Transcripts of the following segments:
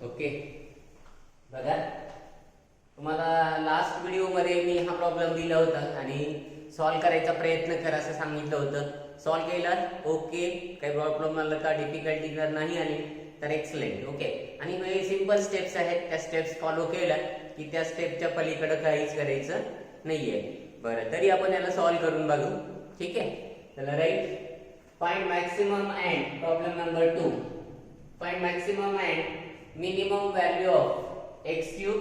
Okay, बघा तुम्हाला last video मध्ये मी हा प्रॉब्लेम दिला होता आणि सॉल्व्ह करायचा प्रयत्न करा असं सांगितलं होतं. सॉल्व्ह केला, ओके. काही प्रॉब्लेम आला का, डिफिकल्टी जर नाही आली तर एक्सलेंट. ओके, आणि हे सिंपल स्टेप्स आहेत, त्या स्टेप्स फॉलो केल्या की त्या स्टेपच्या पलीकडे काहीच करायचं नाहीये. बरं, तरी आपण याला सॉल्व्ह करून बघू. ठीक आहे, चला right. Find maximum and problem number 2. Find maximum and minimum value of x³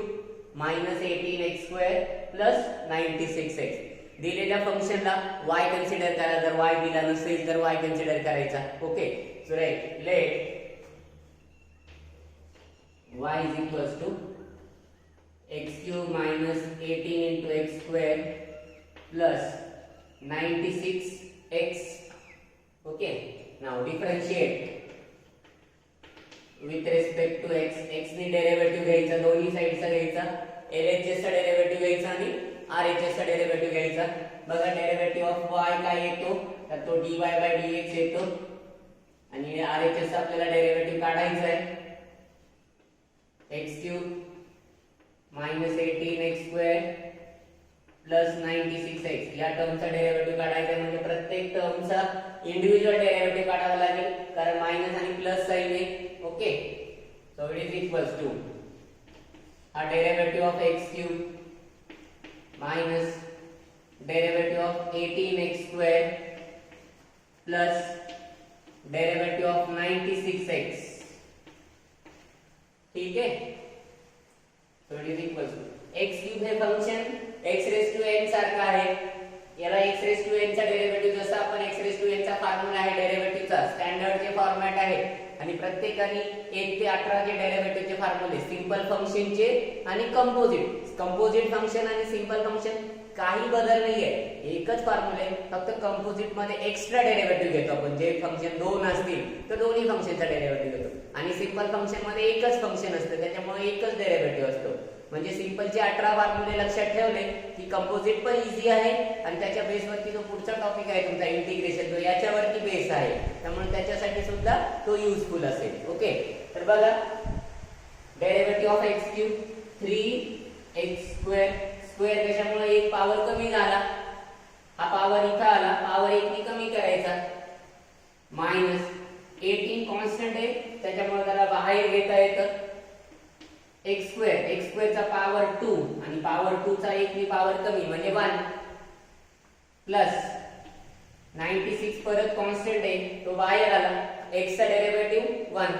minus 18x² plus 96x. दिलेल्या फंक्शनला y कन्सिडर करा, जर y दिला नसेल तर y कन्सिडर करायचा. Okay, so right, let y is equals to x³ minus 18 into x² plus 96x. Okay, now differentiate with respect to x. x ने derivative घ्यायचा, दोन्ही साइडचा घ्यायचा, LHS चा डेरिव्हेटिव्ह घ्यायचा आणि RHS चा डेरिव्हेटिव्ह घ्यायचा. बघा डेरिव्हेटिव्ह ऑफ y काय येतो, तर तो dy/dx येतो आणि RHS चा आपल्याला डेरिव्हेटिव्ह काढायचा आहे. x³ minus 18x² plus 96x या टर्मचा डेरिव्हेटिव्ह काढायचा आहे. म्हणजे प्रत्येक टर्मचा इंडिव्हिज्युअल डेरिव्हेटिव्ह काढावा लागेल, कारण मायनस आणि प्लस साइन आहे. Okay, so it is equals to हा derivative of x³ minus derivative of 18x² plus derivative of 96x. ठीक आहे, so it is equals to x³ हे फंक्शन x⁴n सारखं आहे. याला x⁴n चा डेरिव्हेटिव्ह जसा आपण x⁴n चा फॉर्म्युला आहे डेरिव्हेटिव्हचा, स्टँडर्ड चे फॉर्मॅट आहे आणि प्रत्येकाने 1 ते 18 चे डेरिव्हेटिव्हचे फॉर्म्युले, सिंपल फंक्शनचे आणि कंपोजिट फंक्शन आणि सिंपल फंक्शन काही बदल नाहीये, एकच फॉर्म्युले, फक्त कंपोजिट मध्ये एक्स्ट्रा डेरिव्हेटिव्ह घेतो आपण. जे फंक्शन 2 असतील तर दोन्ही फंक्शनचा डेरिव्हेटिव्ह घेतो आणि सिंपल फंक्शन मध्ये एकच फंक्शन असतं, त्याच्यामुळे एकच डेरिव्हेटिव्ह असतो. म्हणजे सिंपलचे 18 फॉर्म्युले लक्षात ठेवले की कंपोजिट पण इझी आहे आणि त्याच्या बेसवरती जो पुढचा टॉपिक आहे तुमचा इंटिग्रेशन, तो याच्यावरती बेस आहे, त्यामुळे त्याच्यासाठी सुद्धा तो युजफुल असेल. ओके, तर बघा derivative of x³ 3x² square, त्याच्यामुळे एक पॉवर कमी झाला, हा पॉवर इथं आला, पॉवर 1 ने कमी करायचा. मायनस 18 कॉन्स्टंट आहे, त्याच्यामुळे त्याला बाहेर घेता येतं. x² चा पॉवर 2 आणि पॉवर 2 चा 1 ने पॉवर कमी म्हणजे 1 प्लस 96 परत कॉन्स्टंट आहे, तो बाहेर आला. x चा डेरिव्हेटिव्ह 1,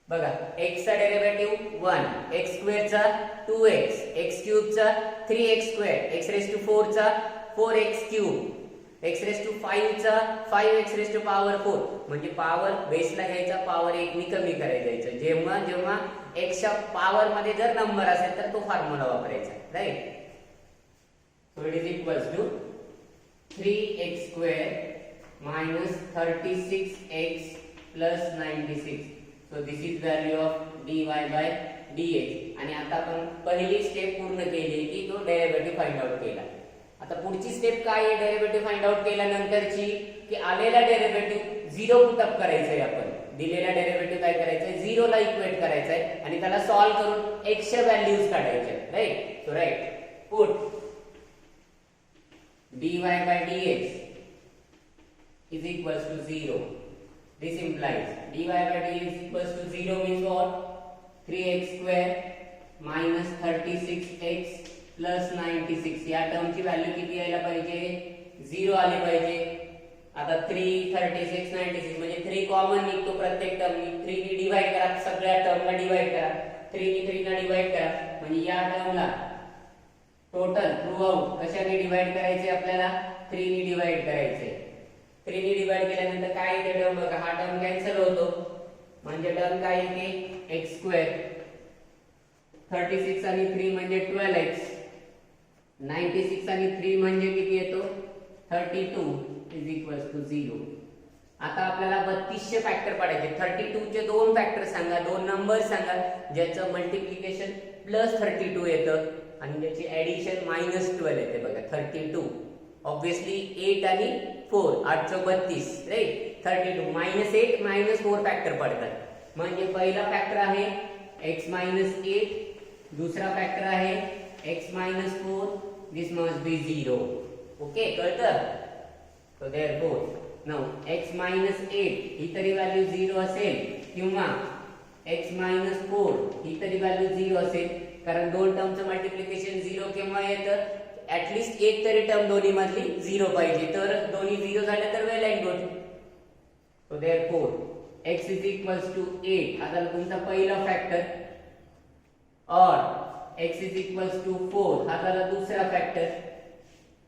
बघा x चा डेरिव्हेटिव्ह 1, x² चा 2x, x³ चा 3x², x⁴ चा 4x³, x⁵ चा 5x⁴ म्हणजे पॉवर बेसला घ्यायचा, पॉवर 1 ने कमी करायचा. जेव्हा जेव्हा x च्या पॉवर मध्ये जर नंबर असेल तर तो फॉर्म्युला वापरायचा. Right, so it is equals to 3x² minus 36x plus 96. So this is value of dy/dx. आणि आता आपण पहिली स्टेप पूर्ण केली की तो डेरिव्हेटिव्ह फाइंड आउट केला. आता पुढची स्टेप काय आहे, डेरिव्हेटिव्ह फाइंड आउट केल्यानंतरची की आलेला डेरिव्हेटिव्ह 0 पुट अप करायचंय. आपण दिलेला डेरिव्हेटिव्ह काय करायचंय, 0 ला इक्वेट करायचंय आणि त्याला सॉल्व्ह करून x च्या व्हॅल्यूज काढायच्या. Right, so right, put dy/dx is equals to 0. This implies dy/dx is equals to 0 means what, 3x² minus 36x plus 96. या टर्मची व्हॅल्यू किती यायला पाहिजे, 0 आली पाहिजे. आता 3, 36, 96 म्हणजे 3 कॉमन निघतो प्रत्येक टर्मनी. 3 ने डिवाइड करा, सगळ्या टर्मला डिवाइड करा. 3 ने 3 ला डिवाइड करा म्हणजे या टर्मला टोटल थ्रू आउट कशाने डिवाइड करायचे, आपल्याला 3 ने डिवाइड करायचे. 3 ने डिवाइड केल्यानंतर काय येते टर्म, बघा हा टर्म कॅन्सल होतो म्हणजे टर्म काय येते, x². 36 आणि 3 म्हणजे 12x. 96 आणि 3 म्हणजे किती येतो, 32 इज इक्वल्स टू 0. आता आपल्याला 3200 फॅक्टर पाडायचे. 32 चे दोन फॅक्टर सांगा, दोन नंबर सांगा ज्याचं मल्टिप्लिकेशन प्लस 32 येतं आणि ज्याची ऍडिशन -12 येते. बघा 32 ऑब्वियसली 8 आणि 4, 8 × 32, राईट. 32 -8 -4 फॅक्टर पडतात. म्हणजे पहिला फॅक्टर आहे x मायनस 8, दुसरा फॅक्टर आहे x minus 4. This must be 0. Okay, कळतं? So therefore now x minus 8 ही तरी व्हॅल्यू 0 असेल किंवा x मायनस 4 ही तरी व्हॅल्यू 0 असेल, कारण दोन टर्मचं मल्टिप्लिकेशन 0 केव्हा येतं? ऍटलीस्ट एक तरी टर्म दोन्ही मधली 0 पाहिजे, तर दोन्ही 0 झाले तर well and good. So therefore x is equals to 8 हा झाला तुमचा पहिला फॅक्टर, और x is equals to 4 हा झाला दुसरा फॅक्टर.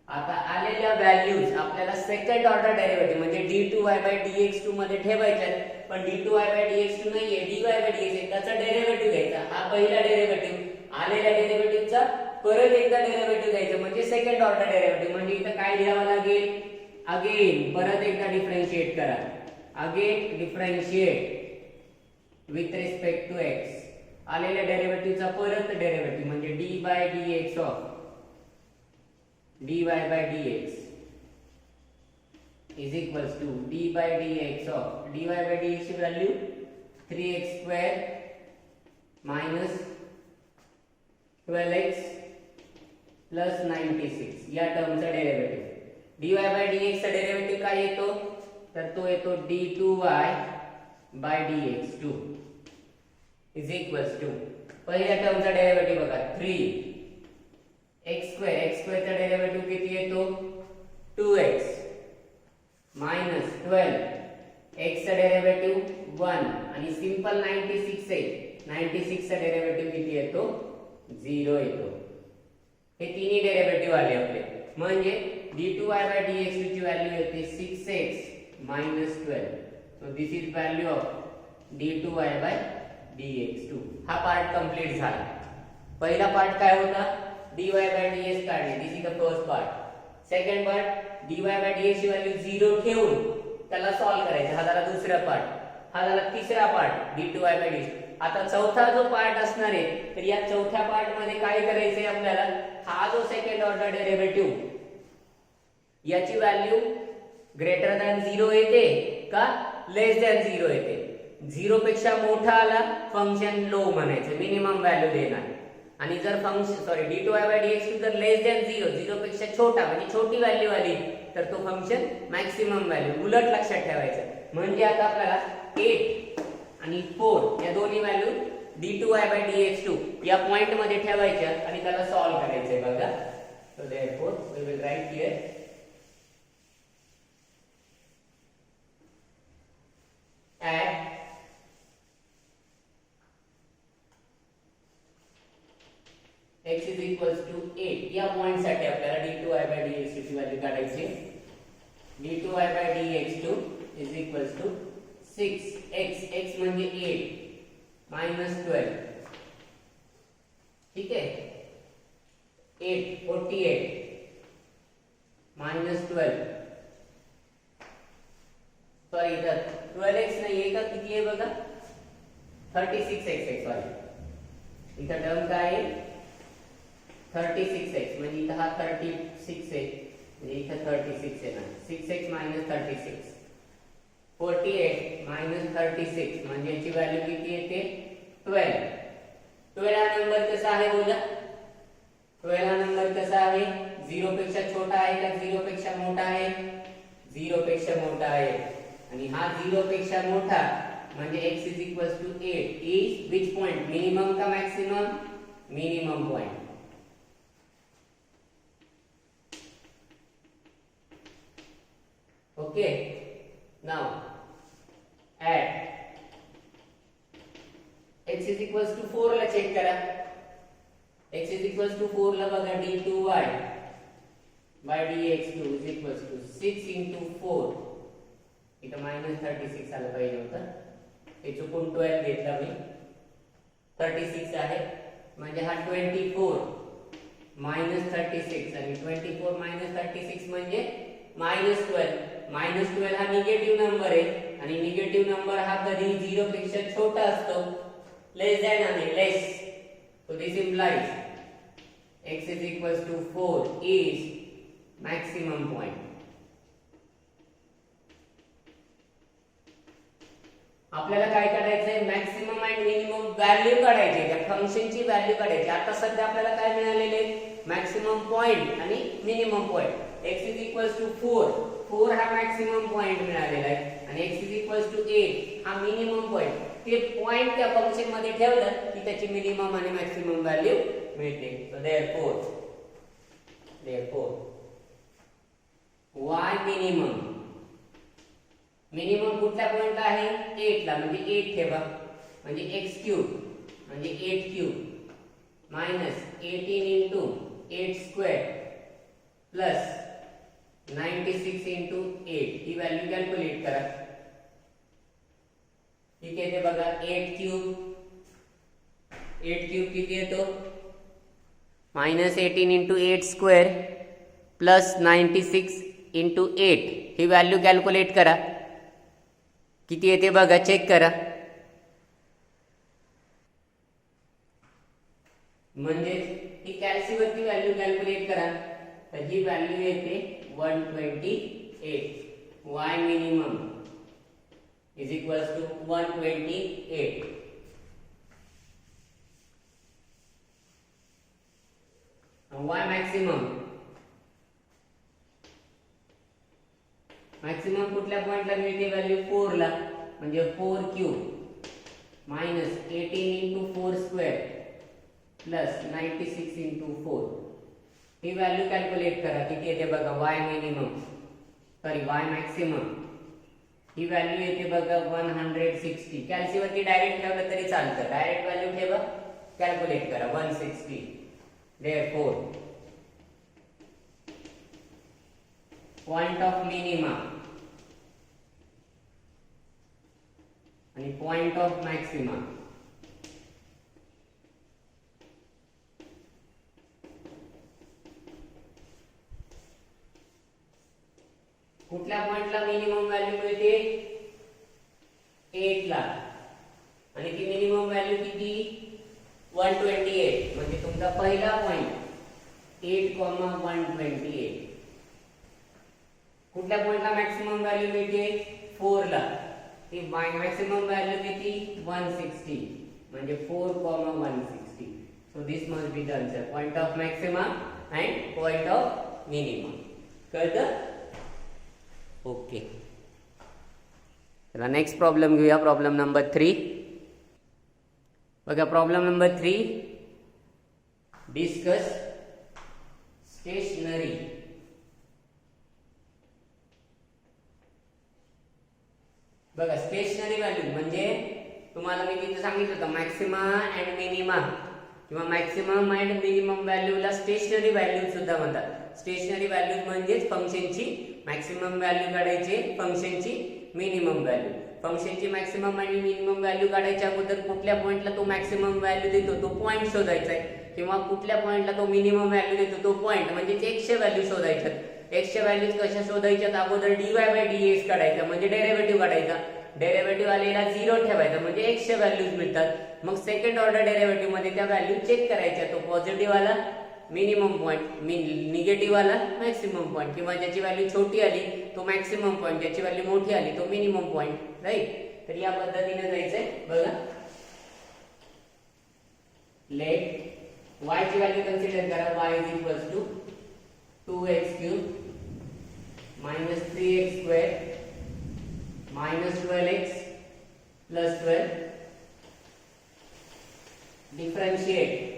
आता आलेल्या व्हॅल्यूज आपल्याला सेकंड ऑर्डर डेरिव्हेटिव्ह म्हणजे d2y/dx2 मध्ये ठेवायच्यात, पण d2y/dx2 नाहीये, dy/dx आहे, त्याचा डेरिव्हेटिव्ह घ्यायचा. हा पहिला डेरिव्हेटिव्ह, आलेल्या डेरिव्हेटिव्हचा परत एकदा डेरिव्हेटिव्ह घ्यायचा म्हणजे सेकंड ऑर्डर डेरिव्हेटिव्ह. म्हणजे इथं काय लिहावं लागेल? अगेन परत एकदा डिफरन्शिएट करा. Again differentiate with respect to x. आलेल्या डेरिव्हेटिव्हचा परत डेरिव्हेटिव्ह म्हणजे d/dx of dy/dx is equals to d/dx of dy/dx ची value 3x² minus 12x plus 96 या टर्मचा डेरिव्हेटिव्ह. dy/dx चा डेरिव्हेटिव्ह काय येतो? तर तो येतो d2y/dx2 is equals to पहिल्या टर्मचा डेरिव्हेटिव्ह बघा 3x² चा डेरिव्हेटिव्ह किती येतो? 2x minus 12 x चा डेरिव्हेटिव्ह 1 आणि सिंपल 96 आहे, 96 चा डेरिव्हेटिव्ह किती येतो? 0 येतो. हे तिन्ही डेरिव्हेटिव्ह आले आपले, म्हणजे d2y/dx2 ची व्हॅल्यू येते 6x minus 12. so this is value of d2y/dx2. हा पार्ट कंप्लीट झाला. पहिला पार्ट काय होता? dy/dx काढणे. This is the first part. Second part dy/dx ची व्हॅल्यू 0 ठेवून त्याला सॉल्व करायचं. हा झाला दुसरा पार्ट. हा झाला तिसरा पार्ट d2y/dx. आता चौथा जो पार्ट असणार आहे, तर या चौथ्या पार्ट मध्ये काय करायचंय आपल्याला? हा जो सेकंड ऑर्डर डेरिव्हेटिव्ह याची व्हॅल्यू ग्रेटर दॅन 0 येते का लेस दॅन 0 येते? 0 पेक्षा मोठा आला फंक्शन लो म्हणायचं, मिनिमम व्हॅल्यू देणार. आणि जर फंक्शन d2y/dx जर लेस दॅन 0, 0 पेक्षा छोटा म्हणजे छोटी व्हॅल्यू आली, तर तो फंक्शन मॅक्सिमम व्हॅल्यू. उलट लक्षात ठेवायचं. म्हणजे आता आपल्याला 8 आणि 4 या दोन्ही व्हॅल्यू d2y/dx2 या पॉइंट मध्ये ठेवायच्या आणि त्याला सॉल्व करायचंय बघा. So therefore we will write here at x is equals to 8 या पॉइंट साठी आपल्याला d2y/dx2 ची व्हॅल्यू काढायची. d2y/dx2 is equals to 6x, x म्हणजे 8 minus 12. ठीक आहे, 8 48 minus 12. सॉरी इधर 12x नाही आहे का, किती आहे बघा? 36x वाली. इथं टर्म काय आहे? 36x. म्हणजे इथं हा 36 आहे, म्हणजे इथं 36 आहे ना. 6x minus 36 48 minus 36 म्हणजे याची व्हॅल्यू किती येते? 12. 12 हा नंबर कसा आहे बोला? 12 हा नंबर कसा आहे? 0 पेक्षा छोटा आहे का 0 पेक्षा मोठा आहे? 0 पेक्षा मोठा आहे. आणि हा 0 पेक्षा मोठा म्हणजे x is equals to 8 is which point? Minimum का maximum? Minimum point. Okay, now add x is equals to 4 ला चेक करा. x is equals to 4 ला बघा d2y/dx2 is equals to 6 into 4. इथं -36 आलं पाहिजे होतं, हे चुकून 12 घेतला मी. 36 आहे म्हणजे हा 24 -36 आणि 24 -36 म्हणजे -12. -12 हा निगेटिव्ह नंबर आहे आणि निगेटिव्ह नंबर हा कधी 0 पेक्षा छोटा असतो, लेस दॅन आणि less. So this implies x is equals to 4 is maximum point. आपल्याला काय काढायचंय, मॅक्सिमम अँड मिनिमम व्हॅल्यू काढायची, त्या फंक्शनची व्हॅल्यू काढायची. आता सध्या आपल्याला काय मिळालेले, मॅक्सिमम पॉइंट आणि minimum point. x is equals to 4, 4 हा मॅक्सिमम पॉइंट मिळालेला आहे आणि x इज इक्वल्स टू 8 हा मिनिमम पॉइंट. ते पॉइंट त्या फंक्शन मध्ये ठेवलं की त्याची मिनिमम आणि मॅक्सिमम व्हॅल्यू मिळते. So therefore y minimum, minimum कुठल्या पॉइंटला आहे, 8 ला, म्हणजे 8 ठेवा, म्हणजे x क्यूब म्हणजे 8 cube minus 18 into 8 square plus 96 into 8 ही व्हॅल्यू कॅल्क्युलेट करा. ठीक आहे, ते बघा 8 क्यूब किती येतो, minus 18 into 8 square plus 96 into 8 ही व्हॅल्यू कॅल्क्युलेट करा. किती येते बघा, चेक करा. म्हणजे ही कॅल्सीवरती व्हॅल्यू कॅल्क्युलेट करा, तर ही व्हॅल्यू येते 128. y minimum is equals to 128. y maximum, maximum कुठल्या पॉइंटला मिळते व्हॅल्यू, 4 ला, म्हणजे 4 cube minus 18 into 4 square plus 96 into 4 ही व्हॅल्यू कॅल्क्युलेट करा. किती येते बघा, y minimum sorry y maximum ही व्हॅल्यू येते बघा 160. कॅल्सीवरती डायरेक्ट ठेवलं तरी चालतं, डायरेक्ट व्हॅल्यू ठेवा, कॅल्क्युलेट करा 160. देयरफॉर पॉइंट ऑफ मिनिमा आणि पॉइंट ऑफ मॅक्सिमा कुठल्या पॉइंटला मिनिमम व्हॅल्यू मिळते, 8 ला, आणि ती मिनिमम व्हॅल्यू किती, 128. म्हणजे तुमचा पहिला पॉइंट 8,128. कुठल्या पॉइंटला मॅक्सिमम व्हॅल्यू मिळते, 4 ला, ती मॅक्सिमम व्हॅल्यू किती, 160. म्हणजे 4,160. So this must be the answer, point of maxima and point of minima. कळतं? ओके, चला नेक्स्ट प्रॉब्लेम घेऊया. प्रॉब्लेम नंबर 3 बघा. Problem number 3, discuss stationary. बघा, स्टेशनरी व्हॅल्यू म्हणजे तुम्हाला मी तिथे सांगितलं होतं, मॅक्सिमा अँड मिनिमा किंवा मॅक्सिमम अँड मिनिमम व्हॅल्यूला स्टेशनरी व्हॅल्यू सुद्धा म्हणतात. स्टेशनरी व्हॅल्यू म्हणजेच फंक्शनची मॅक्सिमम व्हॅल्यू काढायची, फंक्शनची मिनिमम व्हॅल्यू. फंक्शनची मॅक्सिमम आणि मिनिमम व्हॅल्यू काढायच्या अगोदर कुठल्या पॉइंटला तो मॅक्सिमम व्हॅल्यू देतो तो पॉइंट शोधायचा आहे, किंवा कुठल्या पॉइंटला तो मिनिमम व्हॅल्यू देतो तो पॉइंट, म्हणजे एक्सच्या व्हॅल्यू शोधायच्यात. एक्सच्या व्हॅल्यूज कशा शोधायच्यात, अगोदर dy/dx काढायचा म्हणजे डेरिव्हेटिव्ह काढायचा. डेरिव्हेटिव्ह आलेला 0 ठेवायचा म्हणजे एक्सच्या व्हॅल्यूज मिळतात. मग सेकंड ऑर्डर डेरिव्हेटिव्ह मध्ये त्या व्हॅल्यू चेक करायच्या. तो पॉझिटिव्ह आला मिनिमम पॉइंट, निगेटिव्ह आला मॅक्सिमम पॉइंट, किंवा ज्याची व्हॅल्यू छोटी आली तो मॅक्सिमम पॉइंट, ज्याची व्हॅल्यू मोठी आली तो मिनिमम पॉइंट. राईट, तर या पद्धतीने जायचंय. बघा, लेट y ची व्हॅल्यू कन्सिडर करा. y is equals to 2x cube minus 3x square minus 12x plus 12. Differentiate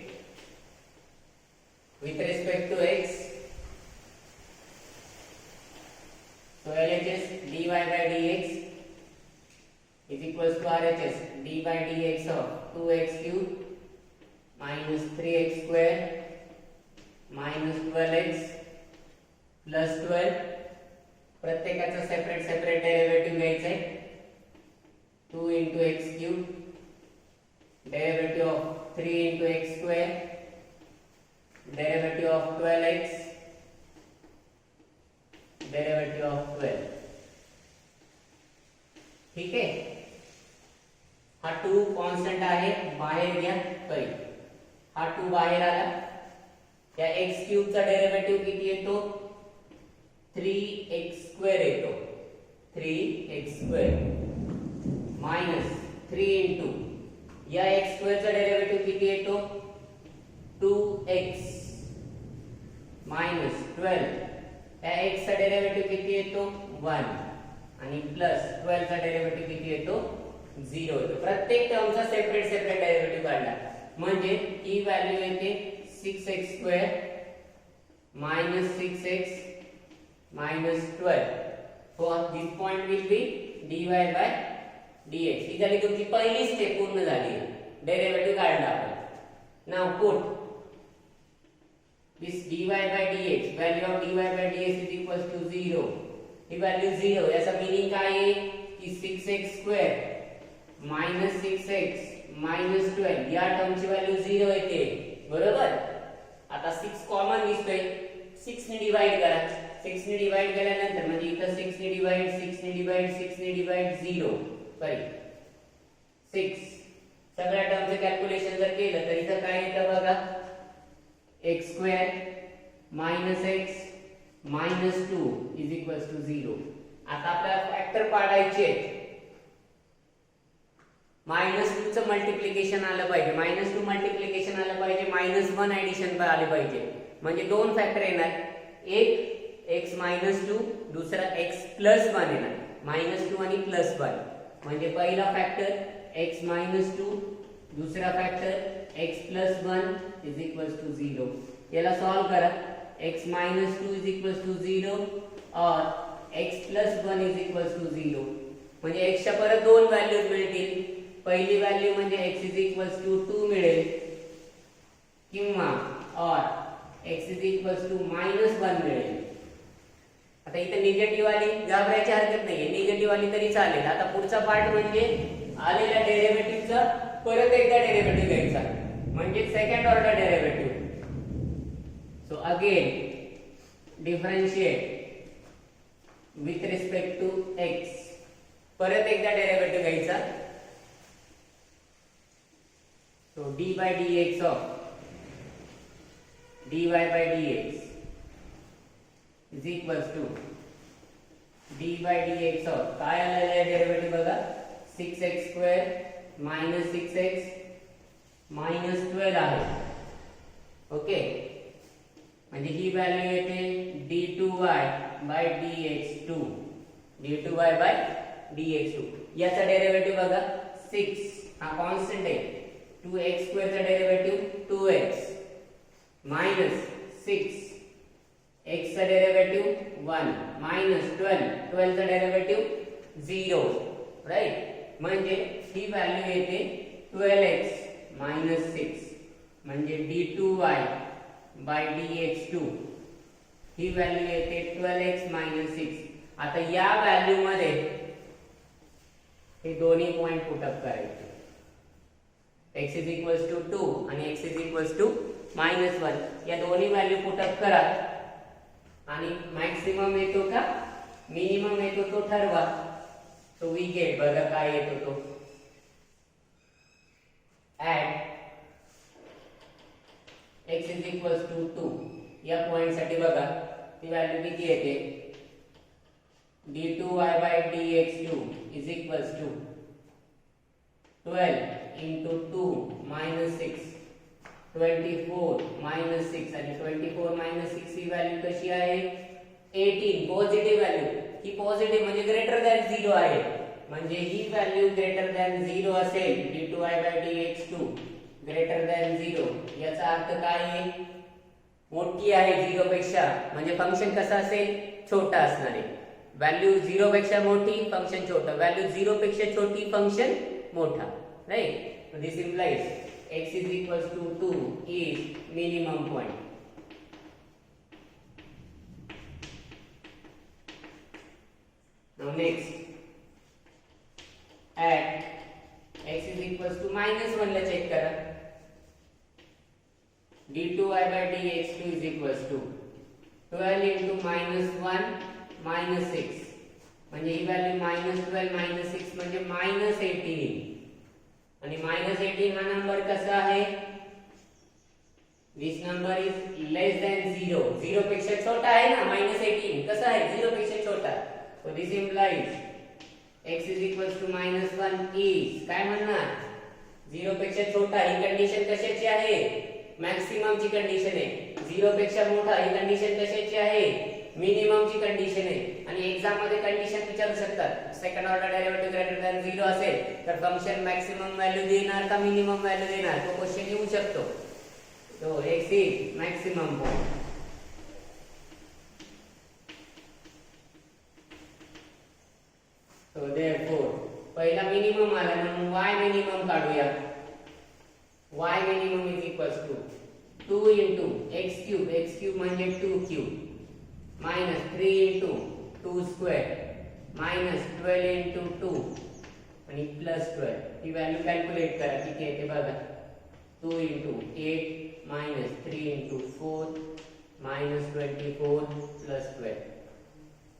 with respect to x. So LHS dy by dx is equals to RHS d by dx of 2x cube minus 3x square minus 12x plus 12. प्रत्येकाचा separate separate derivative घ्यायचा आहे. 2 into x cube derivative of 3 into x square derivative of 12x derivative of 12. ठीक आहे, हा 2 constant आहे, बाहेर घ्या. Sorry, हा 2 बाहेर आला. या x क्यूब चा डेरिव्हेटिव्ह किती येतो, 3x स्क्वेअर येतो. 3x स्क्वेअर मायनस 3 इंटू या एक्स स्क्वेअरचा डेरिव्हेटिव्ह किती येतो 2x मायनस 12 त्या x चा डेरिव्हेटिव्ह किती येतो 1 आणि प्लस 12 चा डेरिव्हेटिव्ह किती येतो 0 येतो. प्रत्येक टर्मचा सेपरेट डेरिव्हेटिव्ह काढला म्हणजे ही व्हॅल्यू येते 6x square minus 6x minus 12 for this point will be dy by dx. ही झाली तुमची पहिली स्टेप पूर्ण झाली डेरिव्हेटिव्ह काढला आपण. Now put this dy by dx value of dy by dx is equals to 0. He value 0 याचा meaning काय आहे की 6x square minus 6x minus 12 या टर्मची व्हॅल्यू 0 येते बरोबर. आता 6 कॉमन दिसतोय 6 ने डिवाइड करा 6 ने डिवाइड केल्यानंतर म्हणजे इथं 6 ने डिवाइड 6 ने डिवाइड 6 ने डिवाइड 0 सॉरी 6 सगळ्या टर्मचे कॅल्क्युलेशन जर केलं तर इथं काय येतं बघा x square minus x minus 2 is equals to 0. आता आपल्याला फॅक्टर पाडायचे -2 चं मल्टिप्लिकेशन आलं पाहिजे -2 मल्टिप्लिकेशन आलं पाहिजे -1 ऍडिशन आले पाहिजे म्हणजे दोन फॅक्टर येणार एक x -2 दुसरा x +1 येणार -2 आणि +1 म्हणजे पहिला फॅक्टर x -2 दूसरा factor x plus 1 is equals to 0. याला सॉल्व करा x minus 2 is equals to 0 और x plus 1 is equals to 0. म्हणजे x च्या परत दोन व्हॅल्यूज मिळतील. पहिली व्हॅल्यू म्हणजे x is equals to 2 मिळेल किंवा और x is equals to -1 मिळेल. आता इथे निगेटिव्ह आली घाबरायची हरकत नाहीये, निगेटिव्ह आली तरी चालेल. आता पुढचा पार्ट म्हणजे आलेल्या डेरिव्हेटिव्हचा परत एकदा डेरिव्हेटिव्ह घ्यायचा म्हणजे second order derivative. So again differentiate with respect to x. परत एकदा डेरिव्हेटिव्ह घ्यायचा. सो dy by dx of dy by dx is equals to d by dx of काय आलेलं आहे डेरिव्हेटिव्ह बघा 6x square minus 6x minus 12 आहे. Okay म्हणजे ही व्हॅल्यू येते d2y by dx2 d2y by dx2. याचा डेरिव्हेटिव्ह बघा 6 हा कॉन्स्टंट आहे. 2x स्क्वेअर चा डेरिव्हेटिव्ह 2x minus 6 x चा डेरिव्हेटिव्ह 1 minus 12 चा डेरिव्हेटिव्ह 0 राइट. म्हणजे ही व्हॅल्यू येते 12x minus 6 म्हणजे d2y by dx2 he value येते 12x minus 6. आता या व्हॅल्यू मध्ये हे दोन्ही पॉइंट पुट अप करायचे. x is equals to 2 आणि x is equals to -1 या दोन्ही व्हॅल्यू पुट अप करा आणि मॅक्सिमम येतो का मिनिमम येतो तो ठरवा. सो वी गेट बघा काय येतो तो add x is equals to 2 या पॉइंट साठी बघा ती व्हॅल्यू किती येते d2y by dx2 is equals to 12 into 2 minus 6 24 minus 6 आणि 24 minus 6 ही व्हॅल्यू कशी आहे 18 पॉझिटिव्ह व्हॅल्यू. ही पॉझिटिव्ह म्हणजे ग्रेटर दॅन 0 आहे. म्हणजे ही व्हॅल्यू ग्रेटर दॅन 0 असेल d2y by dx2 greater than 0 याचा अर्थ काय आहे मोठी आहे 0 पेक्षा म्हणजे फंक्शन कसं असेल छोटा असणार आहे. व्हॅल्यू 0 पेक्षा मोठी फंक्शन छोटा, व्हॅल्यू 0 पेक्षा छोटी फंक्शन मोठा right. So this implies x is equals to 2 is minimum point. Now next at x is equals to -1 ला चेक करा. d2y by dx2 is equals to 12 into -1 -6 म्हणजे ही व्हॅल्यू -12 -6 म्हणजे -18 आणि -18 हा नंबर कसा आहे दिस नंबर इज लेस दॅन 0 0 पेक्षा छोटा आहे ना -18 कसा आहे 0 पेक्षा छोटा. So this implies x is equal to -1 is काय म्हणणार 0 पेक्षा छोटा. ही कंडिशन कशाची आहे मॅक्सिमम ची कंडिशन आहे. 0 पेक्षा मोठा ही कंडिशन कशाची आहे मिनिमम ची कंडिशन आहे. आणि एक्झाम मध्ये कंडिशन विचारू शकतात second order derivative greater than 0 असेल तर फंक्शन मॅक्सिमम व्हॅल्यू देणार का मिनिमम व्हॅल्यू देणार तो क्वेश्चन येऊ शकतो. तो x is maximum point. So therefore पहिला मिनिमम आला म्हणून y मिनिमम काढूया. y minimum is equals to 2 into x cube म्हणजे 2 cube minus 3 into 2 square minus 12 into 2 आणि plus 12 ही व्हॅल्यू कॅल्क्युलेट करा किती आहे ते बघा. 2 into 8 minus 3 into 4 minus 24 plus 12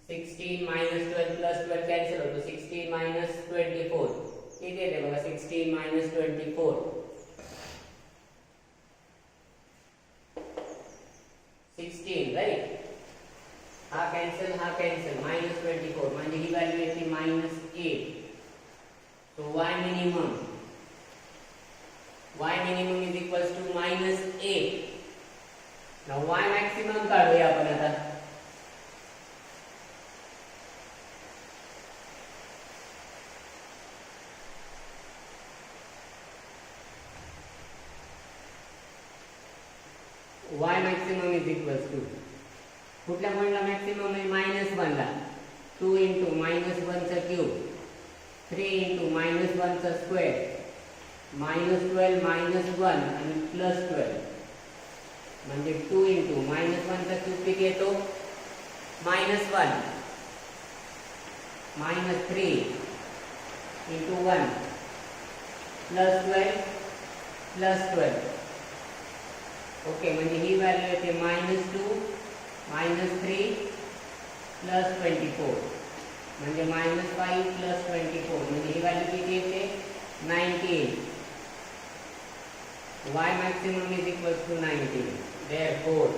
16 minus 12 plus 12 cancel होतो. 16 minus 24 किती येते बघा 16 minus 24 16 राइट. हा कॅन्सल minus 24 म्हणजे ही व्हॅल्यू येते -8. So y minimum is equals to -8. now y maximum काढूया आपण आता. y maximum is equals to कुठल्या पॉइंटला मॅक्सिमम आहे -1 ला 2 into -1 चा क्यूब 3 into -1 चा स्क्वेअर -12 -1 आणि +12 म्हणजे 2 into -1 चा क्यूब किती येतो -1 -3 into 1 +12 +12 ओके म्हणजे ही व्हॅल्यू येते -2 -3 +24 म्हणजे -5 +24 म्हणजे ही व्हॅल्यू किती येते 19. y maximum is equal to 19. therefore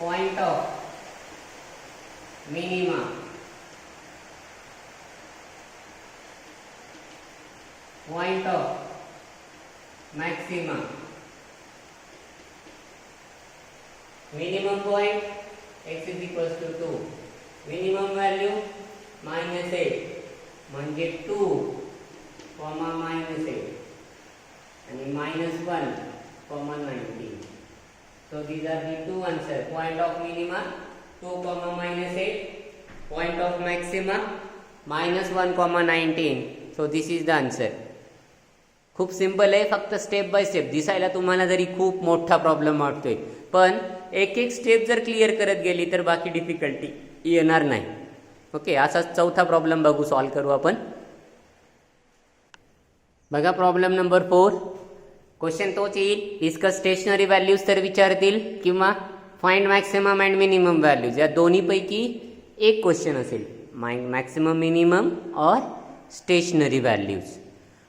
point of minima point of maxima minimum point x is equals to 2 minimum value -8 म्हणजे 2 -8 आणि -1 -19. so these are the two answers. point of minima 2 -8 point of maxima -1 -19. so this is the answer. खूप simple आहे. फक्त step by step दिसायला तुम्हाला जरी खूप मोठा प्रॉब्लेम वाटतोय पण एक एक स्टेप जर क्लिअर करत गेली तर बाकी डिफिकल्टी येणार नाही. ओके असाच चौथा प्रॉब्लेम बघू सॉल्व करू आपण. बघा प्रॉब्लेम नंबर 4. क्वेश्चन तोच येईल. डिस्कस स्टेशनरी व्हॅल्यूज तर विचारतील किंवा find maximum and minimum values या दोन्हीपैकी एक क्वेश्चन असेल. मॅक्सिमम मिनिमम और स्टेशनरी व्हॅल्यूज.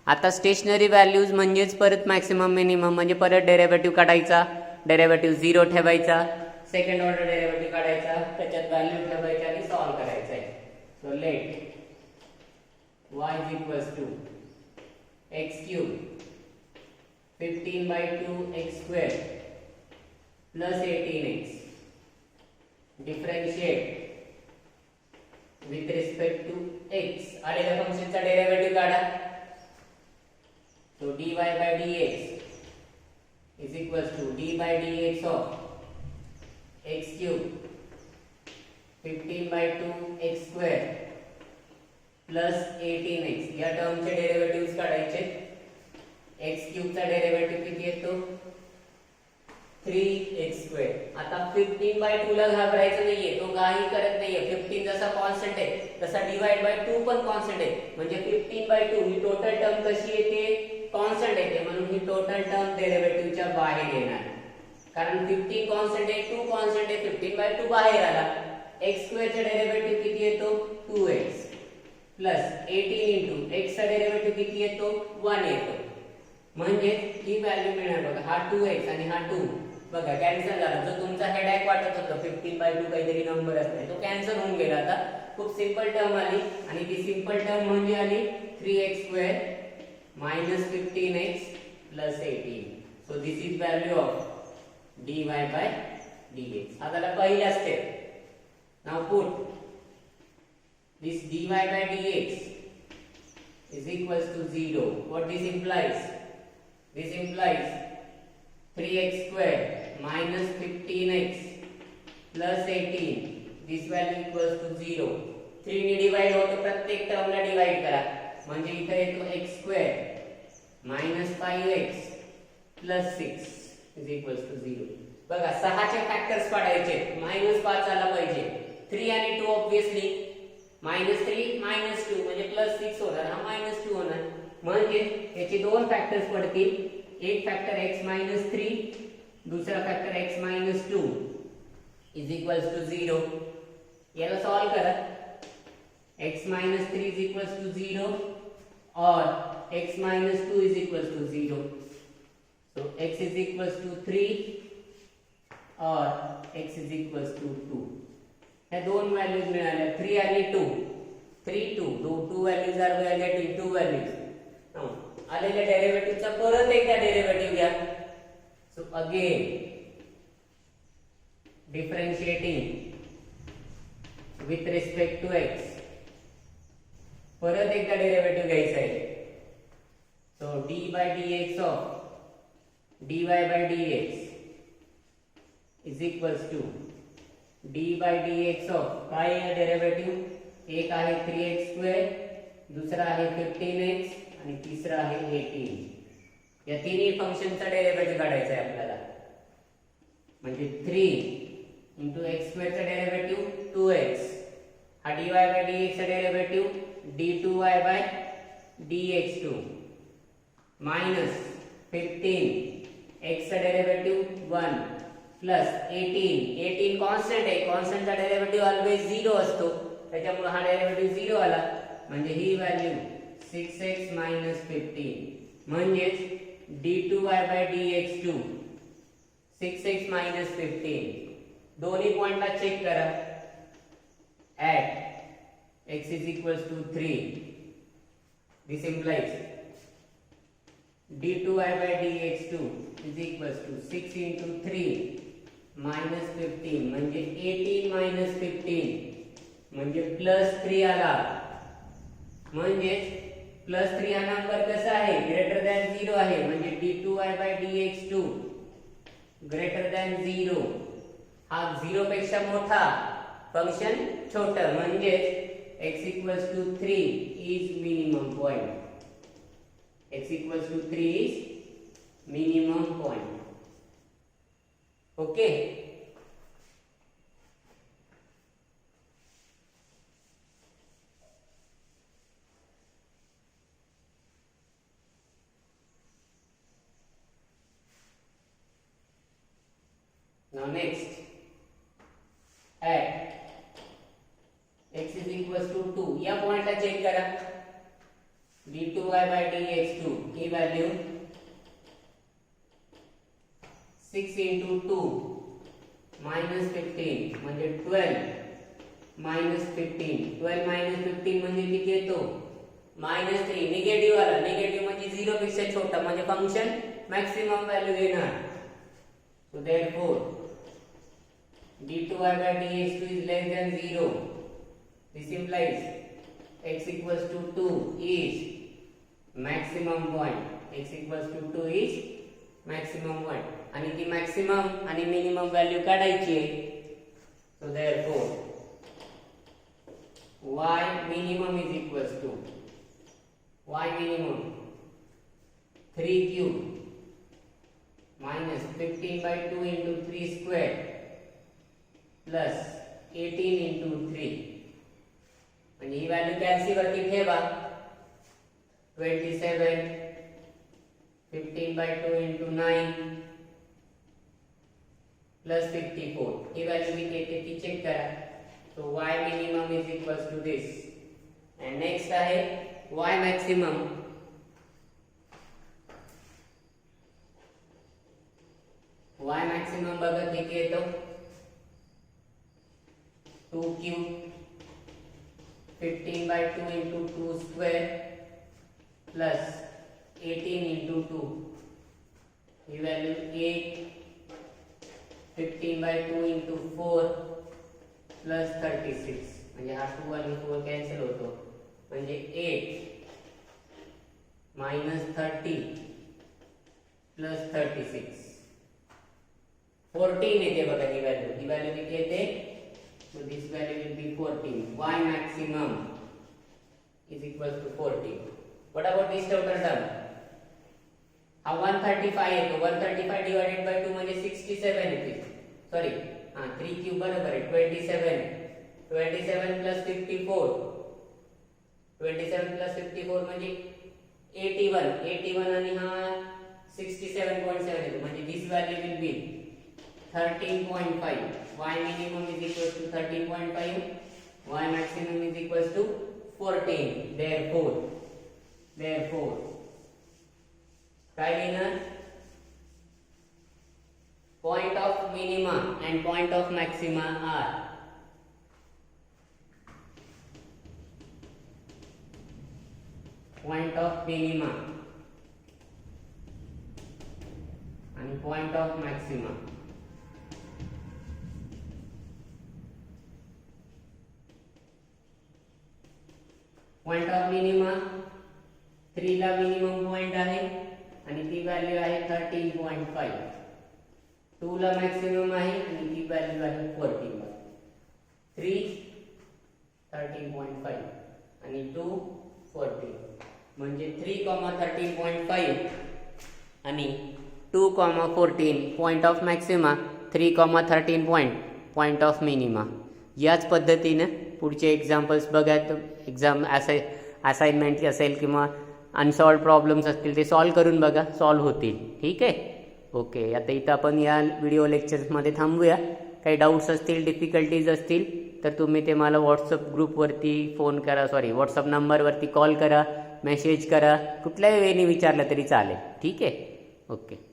आता स्टेशनरी व्हॅल्यूज म्हणजेच परत मॅक्सिमम मिनिमम म्हणजे परत डेरिव्हेटिव्ह काढायचा. डेरिव्हेटिव्ह 0 ठेवायचा. सेकंड ऑर्डर डेरिव्हेटिव्ह काढायचा त्याच्यात व्हॅल्यू ठेवायची आणि सॉल्व करायचं आहे. So let y is equals to x cube 15/2 x square plus 18x differentiate with respect to x. आलेल्या फंक्शनचा डेरिव्हेटिव्ह काढा. so dy by dx is equals to d by dx of x cube 15/2 x square plus 18x. या टर्मचे derivatives काढायचे. x cube चा derivative किती येतो 3x square. आता 15/2 ला घाबरायचं नाहीये. तो काही करत नाहीये. 15 जसा कॉन्स्टंट आहे तसा डिवाइड बाय 2 पण कॉन्स्टंट आहे. म्हणजे 15/2 ही टोटल टर्म कशी येते कॉन्स्टंट येते. म्हणून ही टोटल टर्म डेरिव्हेटिव्हच्या बाहेर येणार. कारण 15 कॉन्स्टंट आहे 2 कॉन्स्टंट आहे 15/2 बाहेर आला. x स्क्वेअर चा डेरिव्हेटिव्ह किती येतो 2x प्लस 18 into x चा डेरिव्हेटिव्ह किती येतो 1 येतो. म्हणजे ही व्हॅल्यू मिळणार बघा. हा 2x आणि हा 2 बघा कॅन्सल झाला. जो तुमचा हेडॅक वाटत होता 15/2 काहीतरी नंबर असते तो कॅन्सल होऊन गेला. आता खूप सिंपल टर्म आली आणि ती सिंपल टर्म म्हणजे आली 3x² - 15x + 18. So this is value of dy/dx. हा झाला पहिला step. Now put this dy/dx is equals to 0. What this implies? This implies 3x² - 15x + 18. This value equals to 0. 3 ने divide होतो, प्रत्येक टर्मला डिवाइड करा म्हणजे इथे येतो x² - 5x + 6 is equals to 0. बघा 6 चे फॅक्टर्स काढायचे. -5 आला पाहिजे. 3 आणि 2 ऑब्वियसली -3 -2 म्हणजे +6 होणार. हा -2 होणार म्हणजे याचे दोन फॅक्टर्स पडतील. एक फॅक्टर x - 3, दूसरा factor x - 2 is equals to 0. याला सॉल्व करा. x - 3 is equals to 0 और x - 2 is equals to 0. So x is equals to 3 और x is equals to 2. ह्या दोन व्हॅल्यूज मिळाल्या 3 आणि 2. 3 2 व्हॅल्यूज आर गेटिंग 2 व्हॅल्यूज. आलेल्या डेरिव्हेटिव्हचा परत एकदा डेरिव्हेटिव्ह घ्या. So again differentiating with respect to x. परत एकदा डेरिव्हेटिव्ह घ्यायचा आहे. सो d/dx of dy/dx is equals to d/dx of काय आहे डेरिव्हेटिव्ह. एक आहे 3x², दुसरा आहे 15x आणि तिसरा आहे 18. या तिन्ही फंक्शनचा डेरिव्हेटिव्ह काढायचा आहे आपल्याला. म्हणजे 3 * x² चा डेरिव्हेटिव्ह 2x. हा dy/dx चा डेरिव्हेटिव्ह d2y/dx2 मायनस 15x चा डेरिव्हेटिव्ह 1 प्लस 18 कॉन्स्टंट आहे. कॉन्स्टंटचा डेरिव्हेटिव्ह ऑलवेज 0 असतो त्याच्यामुळे हा डेरिव्हेटिव्ह 0 आला म्हणजे ही व्हॅल्यू 6x - 15 म्हणजे d2y/dx2 6x - 15. दोन्ही पॉइंटला चेक करा. at x is equals to 3. This implies d2y/dx2 is equals to 6 into 3 minus 15 म्हणजे 18 minus 15 म्हणजे +3 आला. म्हणजे +3 हा नंबर कसा आहे ग्रेटर दॅन 0 आहे म्हणजे d2y/dx2 ग्रेटर दॅन 0. हा 0 पेक्षा मोठा, फंक्शन छोटा म्हणजे x equals to 3 is minimum point. x equals to 3 is minimum point. Okay. Now next, at x is equals to 2 या पॉइंटला चेक करा. d2y/dx2 ही व्हॅल्यू 6 into 2 minus 15 म्हणजे 12 minus 15. 12 minus 15 म्हणजे किती येतो -3. निगेटिव्ह आला. निगेटिव्ह म्हणजे 0 पेक्षा छोटा म्हणजे फंक्शन मॅक्सिमम व्हॅल्यू घेणार. So therefore d2y/dx2 is less than 0. This implies x equals to 2 is maximum point. x equals to 2 is maximum point. आणि ती मॅक्सिमम आणि मिनिमम व्हॅल्यू काढायची आहे. So therefore y minimum is equals to y minimum 3 cube minus 15/2 into 3 square plus 18 into 3 म्हणजे ही value कॅल्सी वरती ठेवा. 27 15/2 into 9 plus 54. ही value किती येते ती चेक करा. So y minimum is equals to this. And next आहे y maximum. y मॅक्सिमम बघा किती येतो 2 cube 15/2 into 2 square plus 18 into 2 ही व्हॅल्यू 8 15/2 into 4 plus 36 म्हणजे हा 2 आणि 4 कॅन्सल होतो म्हणजे 8 minus 30 plus 36 14 येते बघा ही व्हॅल्यू किती येते so this value will be 14 y maximum is equal to 14 what about this total term हा 135 येतो 135 divided by 2 म्हणजे 67 येते सॉरी 3 क्यूब बरोबर आहे 27 plus 54 27 plus 54 म्हणजे 81 आणि हा 67.7 येतो म्हणजे this value will be 13.5 y minimum is equal to 13.5 y maximum is equal to 14 therefore काय लिहिणार point of minima and point of maxima are point of minima and point of maxima point of minima 3 ला minimum point आहे आणि ती value आहे 13.5 2 ला maximum आहे आणि ती व्हॅल्यू आहे 14 3 13.5 आणि 2 14 म्हणजे 3,13.5 आणि 2,14 point of maxima 3,13 point of minima याच पद्धतीने पुढचे एक्झाम्पल्स बघा एक्झाम असाइनमेंट असेल किंवा अनसॉल्व प्रॉब्लेम्स असतील ते सॉल्व्ह करून बघा सॉल्व्ह होतील ठीक आहे ओके आता इथं आपण या व्हिडिओ लेक्चर्समध्ये थांबूया काही डाऊट्स असतील डिफिकल्टीज असतील तर तुम्ही ते मला व्हॉट्सअप ग्रुपवरती फोन करा व्हॉट्सअप नंबरवरती कॉल करा मेसेज करा कुठल्याही वेळेने विचारलं तरी चालेल ठीक आहे ओके